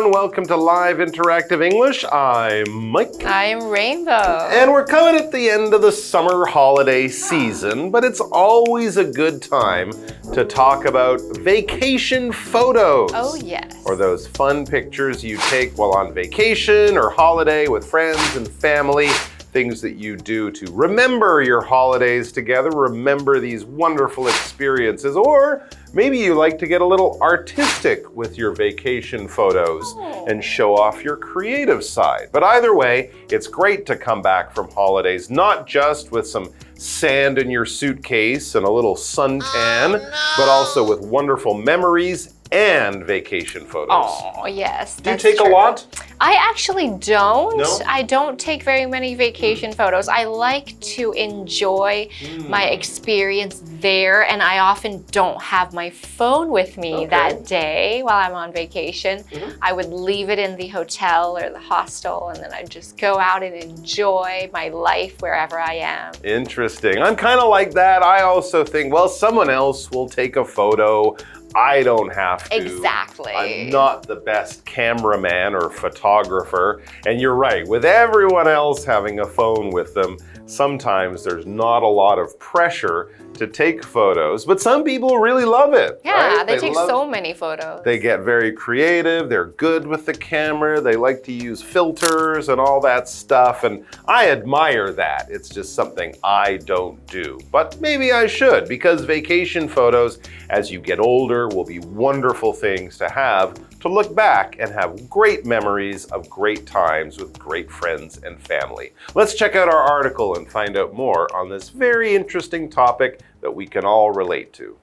everyone. Welcome to Live Interactive English. I'm Mike. I'm Rainbow. And we're coming at the end of the summer holiday season, but it's always a good time to talk about vacation photos. Oh, yes. Or those fun pictures you take while on vacation or holiday with friends and family. Things that you do to remember your holidays together, remember these wonderful experiences, or maybe you like to get a little artistic with your vacation photos and show off your creative side. But either way, it's great to come back from holidays, not just with some sand in your suitcase and a little suntan, but also with wonderful memories and vacation photos. Oh, yes. Do you take a lot? I actually don't. No? I don't take very many vacation photos. I like to enjoy my experience there, and I often don't have my phone with me that day while I'm on vacation. I would leave it in the hotel or the hostel, and then I'd just go out and enjoy my life wherever I am. Interesting. I'm kind of like that. I also think, well, someone else will take a photo. I don't have to. Exactly. I'm not the best cameraman or photographer. And you're right, with everyone else having a phone with them, sometimes there's not a lot of pressure to take photos, but some people really love it. Yeah, right? they take so many photos. They get very creative, they're good with the camera, they like to use filters and all that stuff, and I admire that. It's just something I don't do. But maybe I should, because vacation photos, as you get older, will be wonderful things to have to look back and have great memories of great times with great friends and family. Let's check out our article and find out more on this very interesting topic that we can all relate to.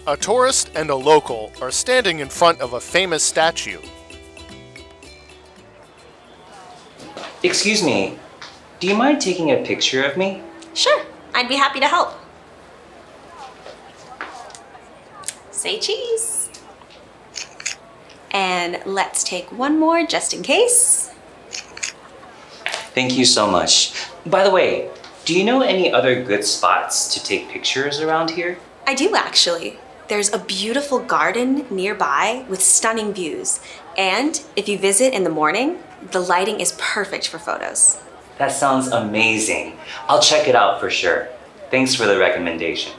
A tourist and a local are standing in front of a famous statue. Excuse me, do you mind taking a picture of me? Sure, I'd be happy to help. Say cheese. And let's take one more just in case. Thank you so much. By the way, do you know any other good spots to take pictures around here? I do actually. There's a beautiful garden nearby with stunning views. And if you visit in the morning, the lighting is perfect for photos. That sounds amazing. I'll check it out for sure. Thanks for the recommendation.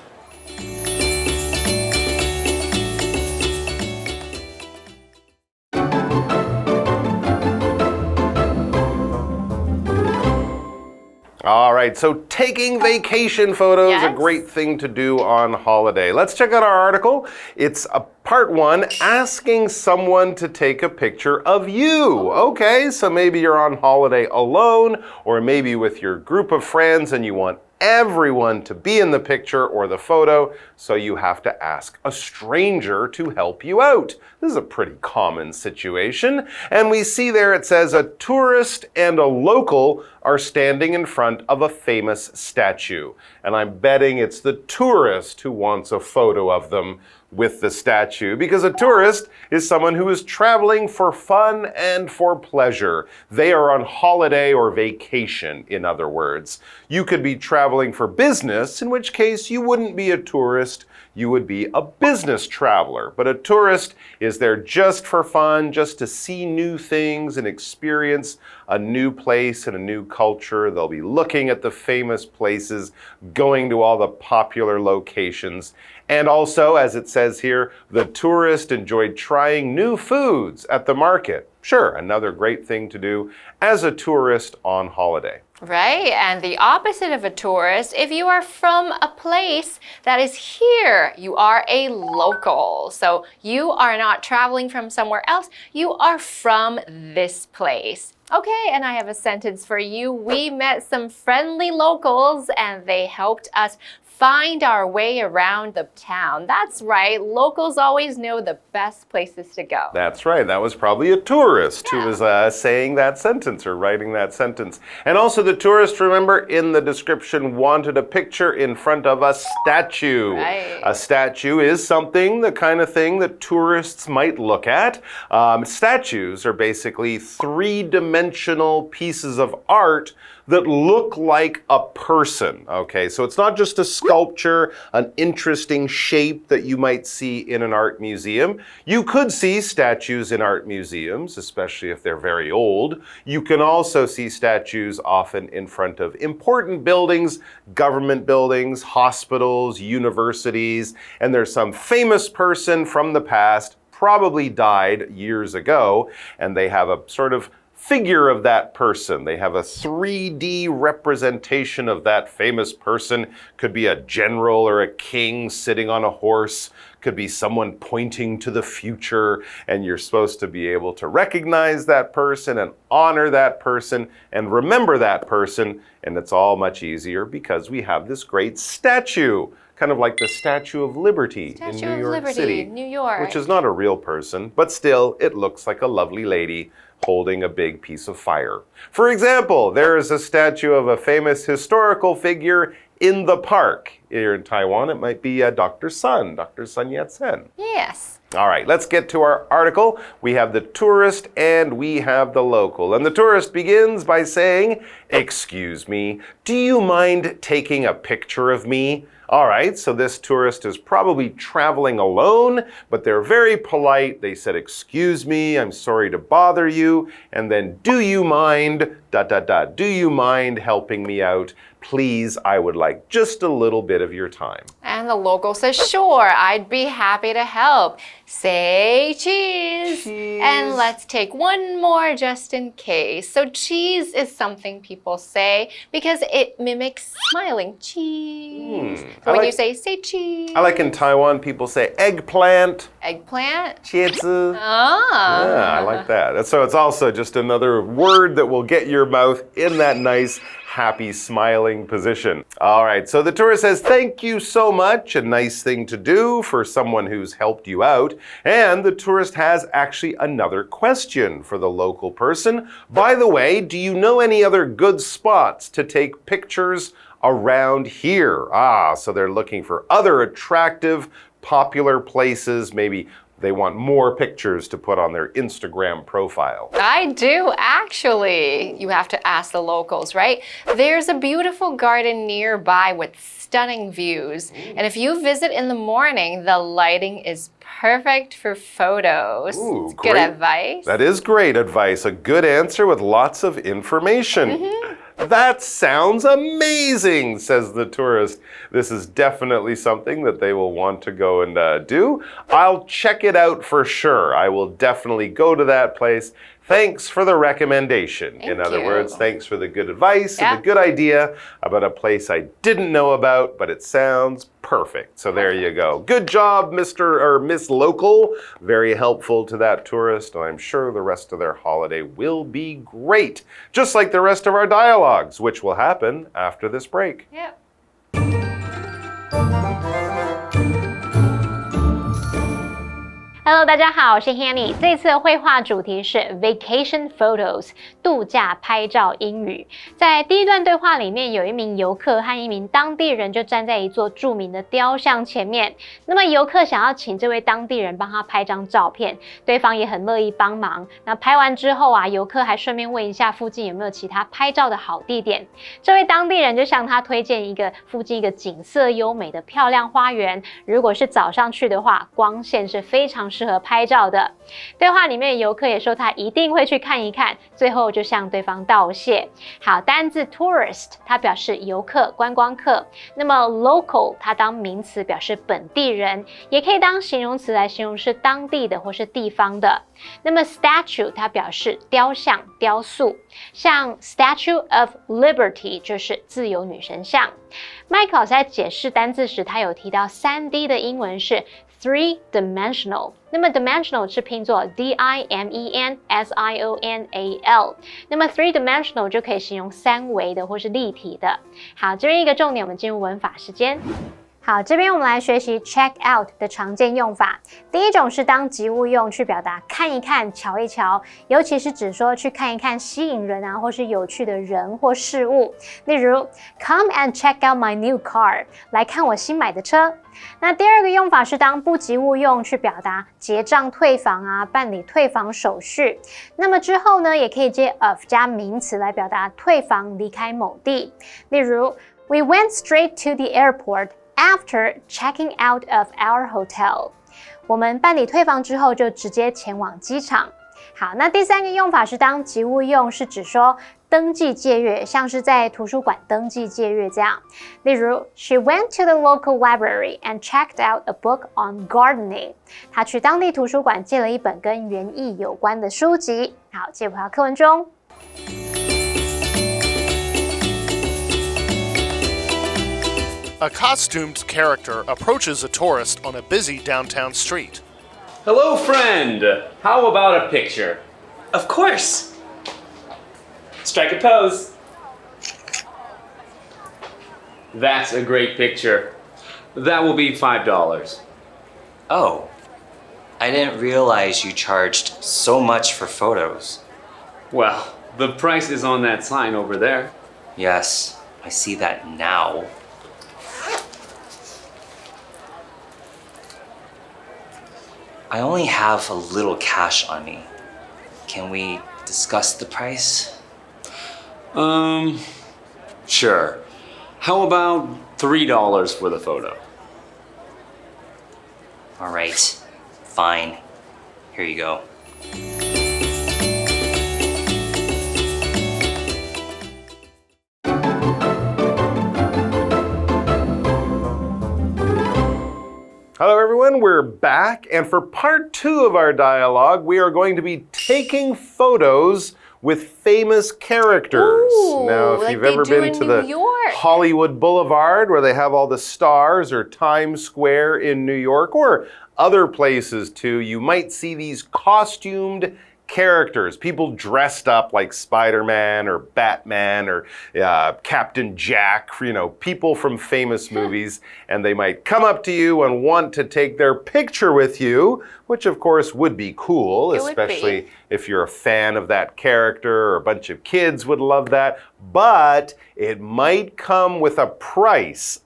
All right, so taking vacation photos, a great thing to do on holiday. Let's check out our article. It's part 1, asking someone to take a picture of you. Okay, so maybe you're on holiday alone, or maybe with your group of friends and you want everyone to be in the picture or the photo, so you have to ask a stranger to help you out. This is a pretty common situation. And we see there it says a tourist and a local are standing in front of a famous statue. And I'm betting it's the tourist who wants a photo of them with the statue, because a tourist is someone who is traveling for fun and for pleasure. They are on holiday or vacation, in other words. You could be traveling for business, in which case you wouldn't be a tourist, you would be a business traveler. But a tourist is there just for fun, just to see new things and experience a new place and a new culture. They'll be looking at the famous places, going to all the popular locations. And also, as it says here, the tourist enjoyed trying new foods at the market. Sure, another great thing to do as a tourist on holiday. Right, and the opposite of a tourist, if you are from a place that is here, you are a local. So you are not traveling from somewhere else, you are from this place. Okay, and I have a sentence for you. We met some friendly locals and they helped us find our way around the town. That's right, locals always know the best places to go. That's right, that was probably a tourist who was saying that sentence or writing that sentence. And also the tourist, remember, in the description wanted a picture in front of a statue. Right. A statue is something, the kind of thing that tourists might look at. Statues are basically three-dimensional pieces of art that look like a person. Okay, so it's not just a sculpture. sculpture, an interesting shape that you might see in an art museum. You could see statues in art museums, especially if they're very old. You can also see statues often in front of important buildings, government buildings, hospitals, universities, and there's some famous person from the past, probably died years ago, and they have a sort of figure of that person. They have a 3D representation of that famous person. Could be a general or a king sitting on a horse. Could be someone pointing to the future, and you're supposed to be able to recognize that person and honor that person and remember that person, and it's all much easier because we have this great statue, kind of like the Statue of Liberty in New York City, New York. which is not a real person, but still it looks like a lovely lady holding a big piece of fire. For example, there is a statue of a famous historical figure in the park. Here in Taiwan, it might be Dr. Sun Yat-sen. Yes. All right, let's get to our article. We have the tourist and we have the local. And the tourist begins by saying, "Excuse me, do you mind taking a picture of me?" All right, so this tourist is probably traveling alone, but they're very polite. They said, "Excuse me, I'm sorry to bother you." And then, "Do you mind, ... do you mind helping me out? Please, I would like just a little bit of your time." And the local says, "Sure, I'd be happy to help. Say cheese." And let's take one more just in case. So cheese is something people say because it mimics smiling. Cheese. So when you say cheese. I like in Taiwan, people say eggplant. Eggplant. 茄子. Ah. Yeah, I like that. So it's also just another word that will get your mouth in that nice, happy, smiling position. All right, so the tourist says, "Thank you so much. A nice thing to do for someone who's helped you out." And the tourist has actually another question for the local person. "By the way, do you know any other good spots to take pictures around here?" So they're looking for other attractive, popular places. Maybe they want more pictures to put on their Instagram profile. I do, actually. You have to ask the locals, right? There's a beautiful garden nearby with stunning views. And if you visit in the morning, the lighting is perfect for photos. Ooh, good great. advice. That is great advice. A good answer with lots of information. "That sounds amazing," says the tourist. This is definitely something that they will want to go and do. "I'll check it out for sure. I will definitely go to that place. Thanks for the recommendation." In other words, thanks for the good advice and the good idea about a place I didn't know about, but it sounds perfect. So there you go. Good job, Mr. or Miss Local. Very helpful to that tourist, and I'm sure the rest of their holiday will be great. Just like the rest of our dialogues, which will happen after this break. Yep. Hello， 大家好，我是 Hanny。这次的绘画主题是 Vacation Photos， 度假拍照英语。在第一段对话里面，有一名游客和一名当地人就站在一座著名的雕像前面。那么游客想要请这位当地人帮他拍张照片，对方也很乐意帮忙。那拍完之后啊，游客还顺便问一下附近有没有其他拍照的好地点。这位当地人就向他推荐附近一个景色优美的漂亮花园。如果是早上去的话，光线是非常适合拍照的。对话里面游客也说他一定会去看一看，最后就向对方道谢。好，单字 tourist 它表示游客、观光客，那么 local 它当名词表示本地人，也可以当形容词来形容是当地的或是地方的。那么 statue 它表示雕像、雕塑，像 Statue of Liberty 就是自由女神像。Mike 老师在解释单字时，他有提到 3D 的英文是 three-dimensional， 那么 dimensional 是拼作 D-I-M-E-N-S-I-O-N-A-L， 那么 three-dimensional 就可以形容三维的或是立体的。好，这边一个重点，我们进入文法时间。好，这边我们来学习 check out 的常见用法。第一种是当及物用，去表达看一看、瞧一瞧，尤其是指说去看一看吸引人啊，或是有趣的人或事物。例如 ，Come and check out my new car， 来看我新买的车。那第二个用法是当不及物用，去表达结账退房啊，办理退房手续。那么之后呢，也可以接 of 加名词来表达退房、离开某地。例如 ，We went straight to the airport after checking out of our hotel. 我们办理退房之后就直接前往机场。好，那第三个用法是当及物用，是指说登记借阅，像是在图书馆登记借阅这样。例如 ，She went to the local library and checked out a book on gardening. 她去当地图书馆借了一本跟园艺有关的书籍。好，接回到课文中。A costumed character approaches a tourist on a busy downtown street. Hello, friend. How about a picture? Of course. Strike a pose. That's a great picture. That will be $5. Oh, I didn't realize you charged so much for photos. Well, the price is on that sign over there. Yes, I see that now. I only have a little cash on me. Can we discuss the price? Sure. How about $3 for the photo? All right, fine. Here you go. Hello everyone, we're back, and for part 2 of our dialogue, we are going to be taking photos with famous characters. Ooh, now, if like you've they ever do been in to New the York. Hollywood Boulevard where they have all the stars, or Times Square in New York, or other places too, you might see these costumed characters, people dressed up like Spider-Man or Batman or Captain Jack, you know, people from famous movies, and they might come up to you and want to take their picture with you, which of course would be cool, especially if you're a fan of that character, or a bunch of kids would love that, but it might come with a price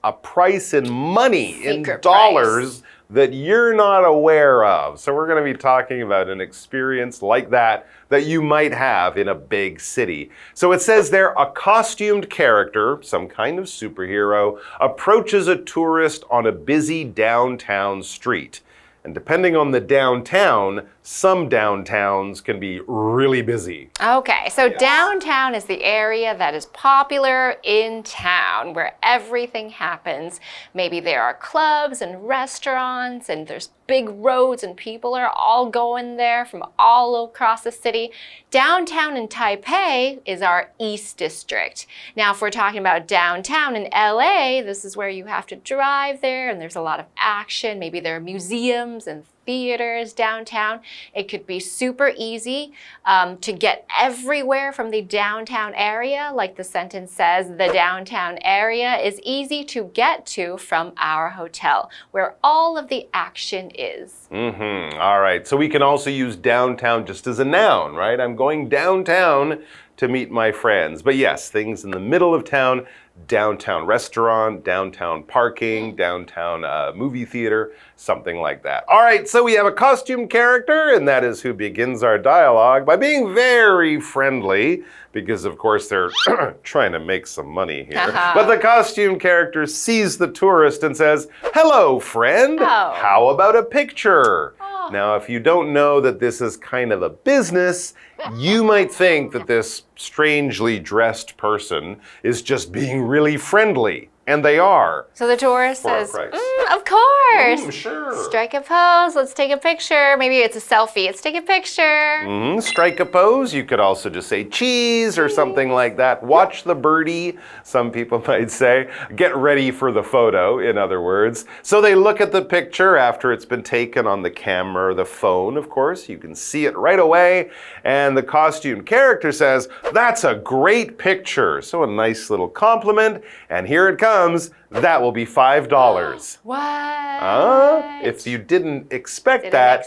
in money, Secret in dollars, that you're not aware of. So we're going to be talking about an experience like that you might have in a big city. So it says there, a costumed character, some kind of superhero, approaches a tourist on a busy downtown street. And depending on the downtown, some downtowns can be really busy. Okay, so downtown is the area that is popular in town, where everything happens. Maybe there are clubs and restaurants, and there's big roads, and people are all going there from all across the city. Downtown in Taipei is our East District. Now, if we're talking about downtown in LA, this is where you have to drive there, and there's a lot of action. Maybe there are museums and theaters downtown. It could be super easy to get everywhere from the downtown area. Like the sentence says, the downtown area is easy to get to from our hotel, where all of the action is. All right, so we can also use downtown just as a noun, right? I'm going downtown to meet my friends. But yes, things in the middle of town, downtown restaurant, downtown parking, downtown movie theater, something like that. All right, so we have a costume character, and that is who begins our dialogue by being very friendly, because of course they're trying to make some money here. But the costume character sees the tourist and says, "Hello, friend. How about a picture?" Now, if you don't know that this is kind of a business, you might think that this strangely dressed person is just being really friendly. And they are. So the tourist says, of course. Sure. Strike a pose. Let's take a picture. Maybe it's a selfie. Let's take a picture. Strike a pose. You could also just say cheese or something like that. Watch the birdie, some people might say. Get ready for the photo, in other words. So they look at the picture after it's been taken on the camera or the phone, of course. You can see it right away. And the costume character says, "That's a great picture." So a nice little compliment. And here it comes. That will be $5. What? If you didn't expect that,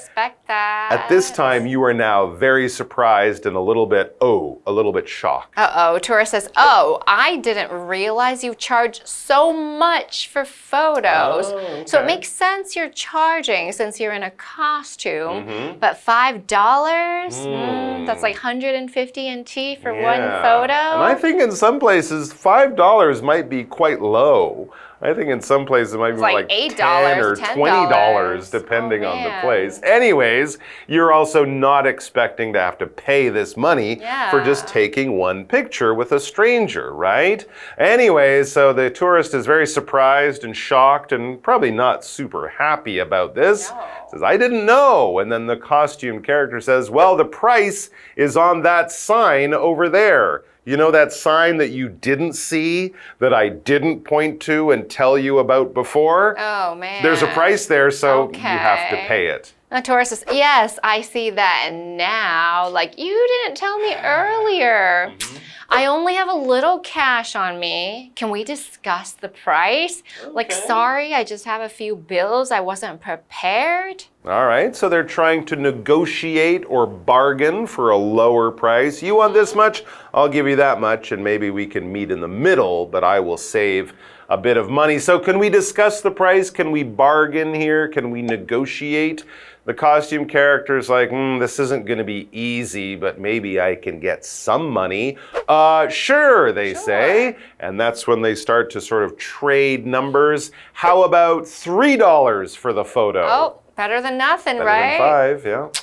at this time you are now very surprised and a little bit shocked. Tourist says, "Oh, I didn't realize you charge so much for photos." So it makes sense you're charging since you're in a costume, but $5? That's like 150 NT for one photo. And I think in some places $5 might be quite low. I think in some places it might be like $8 $10 or $20 depending on the man. place. Anyways, you're also not expecting to have to pay this money for just taking one picture with a stranger, right? Anyways, so the tourist is very surprised and shocked and probably not super happy about this. Says, I didn't know. And then the costume character says, well, the price is on that sign over there. You know that sign that you didn't see, that I didn't point to and tell you about before? Oh, man. There's a price there, so you have to pay it. The tourist says, yes, I see that now. Like, you didn't tell me earlier. I only have a little cash on me. Can we discuss the price? Okay. Like, sorry, I just have a few bills. I wasn't prepared. All right, so they're trying to negotiate or bargain for a lower price. You want this much? I'll give you that much, and maybe we can meet in the middle, but I will save a bit of money. So can we discuss the price? Can we bargain here? Can we negotiate? The costume character's like, this isn't going to be easy, but maybe I can get some money. Sure, they say. And that's when they start to sort of trade numbers. How about $3 for the photo? Oh, better than nothing, right? Better than $5, yeah.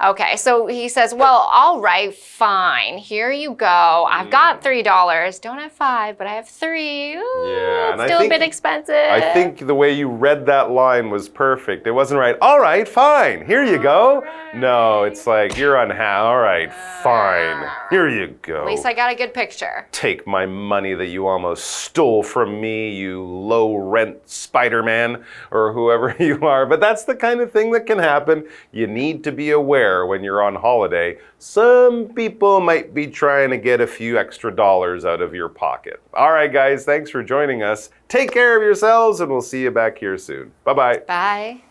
Okay, so he says, well, all right, fine. Here you go. I've got $3. Don't have 5, but I have 3. Ooh, yeah, and still a bit expensive. I think the way you read that line was perfect. It wasn't right. All right, fine. Here you go. Right. No, it's like you're unhappy. All right, fine. Here you go. At least I got a good picture. Take my money that you almost stole from me, you low-rent Spider-Man or whoever you are. But that's the kind of thing that can happen. You need to be aware when you're on holiday. Some people might be trying to get a few extra dollars out of your pocket. All right, guys, thanks for joining us. Take care of yourselves, and we'll see you back here soon. Bye-bye. Bye.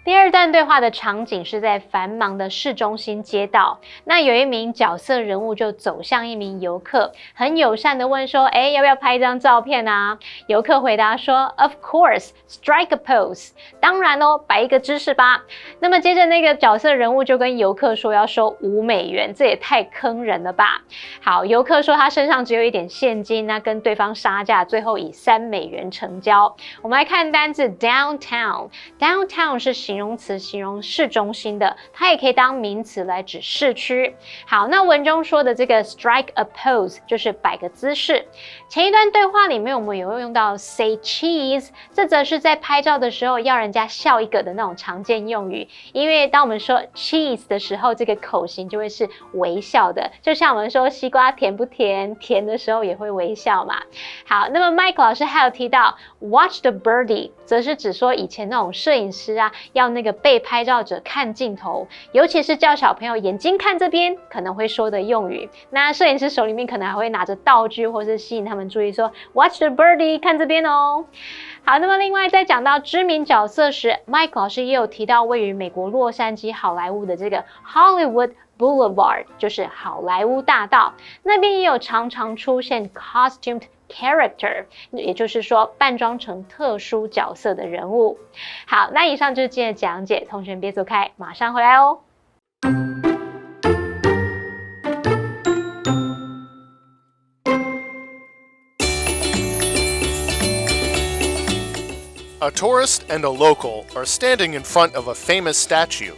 第二段对话的场景是在繁忙的市中心街道，那有一名角色人物就走向一名游客，很友善的问说，要不要拍一张照片啊？游客回答说 Of course, strike a pose. 当然哦，摆一个姿势吧。那么接着那个角色人物就跟游客说要收$5，这也太坑人了吧。好，游客说他身上只有一点现金，那跟对方杀价，最后以$3成交。我们来看单字 downtown。downtown 是形容词，形容市中心的，它也可以当名词来指市区。好，那文中说的这个 strike a pose 就是摆个姿势。前一段对话里面我们有用到 say cheese， 这则是在拍照的时候要人家笑一个的那种常见用语。因为当我们说 cheese 的时候，这个口型就会是微笑的，就像我们说西瓜甜不甜，甜的时候也会微笑嘛。好，那么 Mike 老师还有提到 watch the birdie， 则是指说以前那种摄影师啊，要那个被拍照者看镜头，尤其是叫小朋友眼睛看这边可能会说的用语。那摄影师手里面可能还会拿着道具，或是吸引他们注意说 watch the birdie， 看这边哦。好，那么另外在讲到知名角色时 ，Mike 老师也有提到位于美国洛杉矶好莱坞的这个 Hollywood Boulevard， 就是好莱坞大道，那边也有常常出现 costumed character， 也就是说扮装成特殊角色的人物。好，那以上就是今天的讲解，同学别走开，马上回来哦。A tourist and a local are standing in front of a famous statue.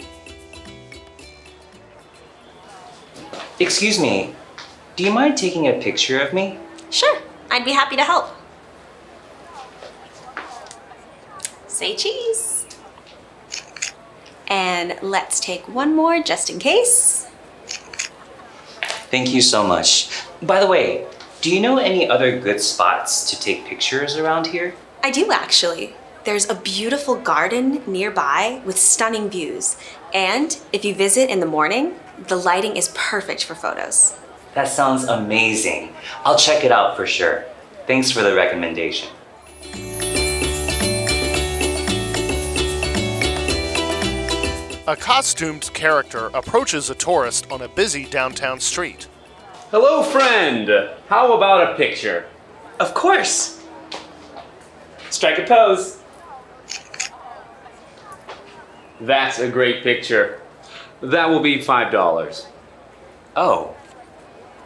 Excuse me, do you mind taking a picture of me? Sure, I'd be happy to help. Say cheese. And let's take one more just in case. Thank you so much. By the way, do you know any other good spots to take pictures around here? I do actually. There's a beautiful garden nearby with stunning views. And if you visit in the morning, the lighting is perfect for photos. That sounds amazing. I'll check it out for sure. Thanks for the recommendation. A costumed character approaches a tourist on a busy downtown street. Hello, friend. How about a picture? Of course. Strike a pose. That's a great picture. That will be $5. Oh,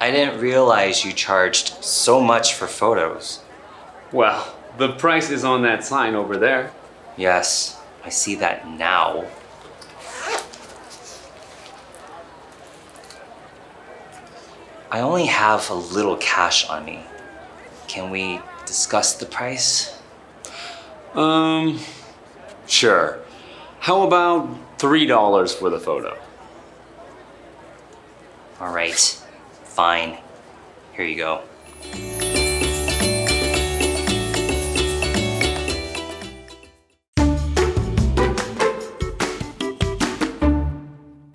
I didn't realize you charged so much for photos. Well, the price is on that sign over there. Yes, I see that now. I only have a little cash on me. Can we discuss the price? Sure. How about $3 for the photo? All right, fine. Here you go.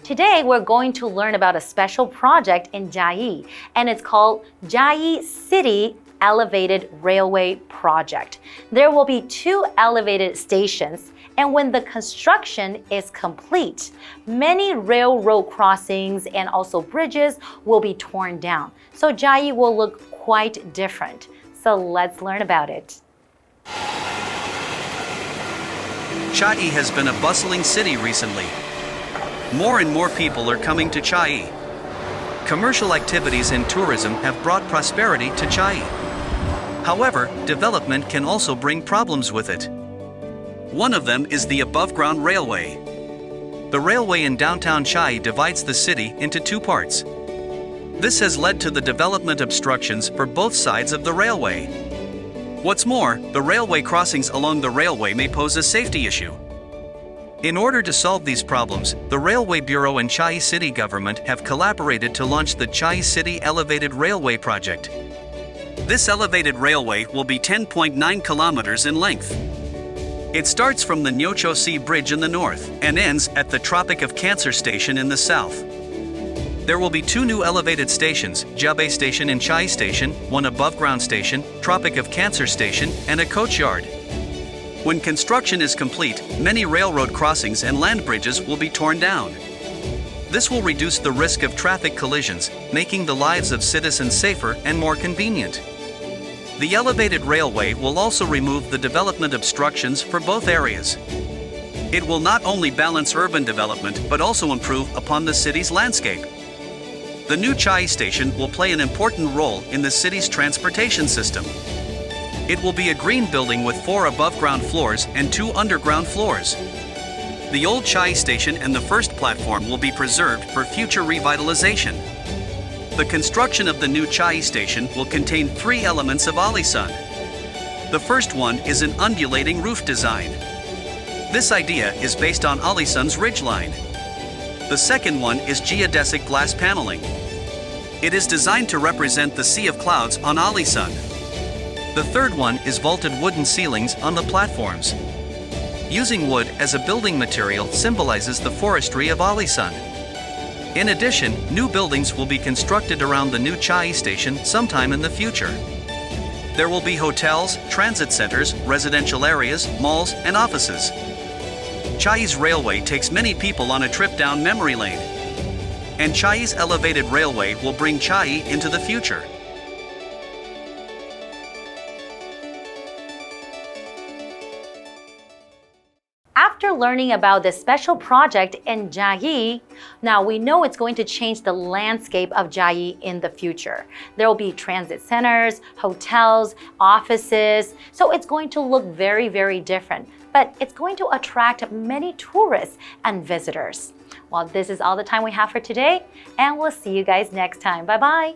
Today, we're going to learn about a special project in Chiayi, and it's called Chiayi City Elevated Railway Project. There will be 2 elevated stations, and when the construction is complete, many railroad crossings and also bridges will be torn down. So Chiayi will look quite different. So let's learn about it. Chiayi has been a bustling city recently. More and more people are coming to Chiayi. Commercial activities and tourism have brought prosperity to Chiayi. However, development can also bring problems with it. One of them is the above-ground railway. The railway in downtown Chiayi divides the city into 2 parts. This has led to the development obstructions for both sides of the railway. What's more, the railway crossings along the railway may pose a safety issue. In order to solve these problems, the Railway Bureau and Chiayi City government have collaborated to launch the Chiayi City Elevated Railway Project. This elevated railway will be 10.9 kilometers in length. It starts from the Nyocho-si Bridge in the north and ends at the Tropic of Cancer Station in the south. There will be 2 new elevated stations, Jabe Station and Chiayi Station, 1 above-ground station, Tropic of Cancer Station, and a coach yard. When construction is complete, many railroad crossings and land bridges will be torn down. This will reduce the risk of traffic collisions, making the lives of citizens safer and more convenient. The elevated railway will also remove the development obstructions for both areas. It will not only balance urban development but also improve upon the city's landscape. The new Chiayi station will play an important role in the city's transportation system. It will be a green building with 4 above-ground floors and 2 underground floors. The old Chiayi station and the first platform will be preserved for future revitalization. The construction of the new Chiayi station will contain 3 elements of Alisan. The first one is an undulating roof design. This idea is based on Alisan's ridgeline. The second one is geodesic glass paneling. It is designed to represent the sea of clouds on Alisan. The third one is vaulted wooden ceilings on the platforms. Using wood as a building material symbolizes the forestry of Alisan. In addition, new buildings will be constructed around the new Chiayi station sometime in the future. There will be hotels, transit centers, residential areas, malls, and offices. Chiayi's railway takes many people on a trip down memory lane. And Chiayi's elevated railway will bring Chiayi into the future. After learning about this special project in Chiayi, now we know it's going to change the landscape of Chiayi in the future. There will be transit centers, hotels, offices, so it's going to look very, very different. But it's going to attract many tourists and visitors. Well, this is all the time we have for today, and we'll see you guys next time. Bye-bye.